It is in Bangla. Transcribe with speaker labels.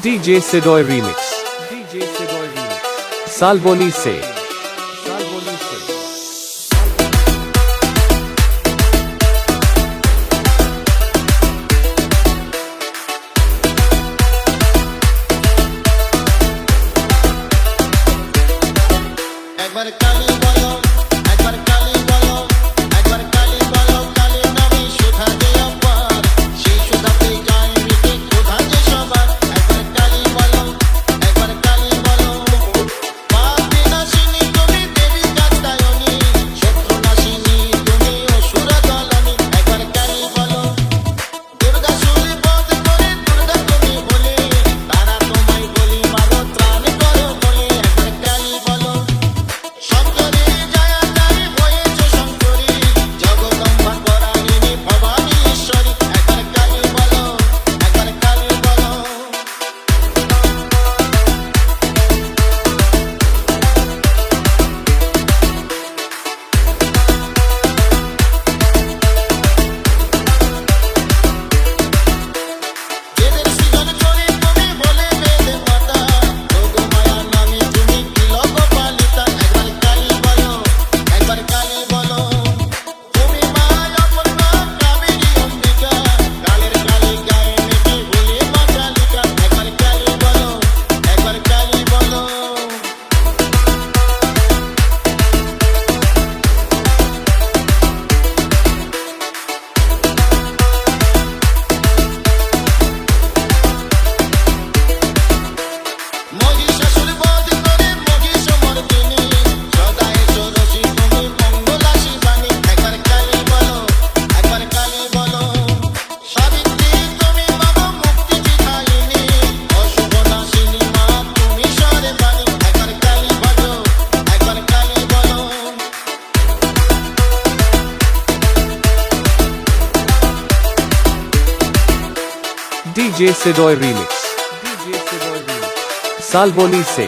Speaker 1: DJ Sidoy Remix. DJ Sidoy Remix. Salboni se. Salboni se.
Speaker 2: একবার কালি বলো, একবার কালি বলো, একবার কালি বলো, কালি নামে সুধা যে অপার, সেই সুধাতে যায় মিটে ক্ষুধা যে সবার। একবার কালি বলো, একবার কালি বলো, পাপ বিনাশিনী তুমি দেবী কাত্যায়নী, শত্রু নাশিনী তুমি অসুর দলনী। একবার কালি বলো, দুর্গা শূলে বধ করে দুর্গা তুমি বলে, তারা তোমায় বলি মাগো ত্রাণ করো বলে। একবার কালি বলো, শঙ্করী জয়া জয় হয়েছে শঙ্করী, জগদম্বা পরায়ণী ভবানী ঈশ্বরী। একবার কালী বলো, একবার কালী বলো। বেদের সৃজন করে তুমি বলে বেদে মাতা, যোগমায়া নামে তুমি তিলক পালিতা। একবার কালী বলো, একবার কালী বলো, তুমি মা অপর্ণা কাবেরী অম্বিকা, কালের কালী গায়ে মেঘে বলে মা কালিকা। একবার কালী বলো, একবার কালী বলো। মহিষাসুর বধ করে মহিষমর্দিনী, সদায় ষোড়শী তুমি মঙ্গলা শিবানী। একবার কালী বলো, একবার কালী বলো, সাবিত্রী তুমি মাগো মুক্তি বিধায়িনী, অশুভ নাশিনী মা তুমি সর্বাণী। একবার কালী বলো, একবার কালী বলো।
Speaker 1: DJ Sidoy Remix. DJ Sidoy Remix. Salboni se.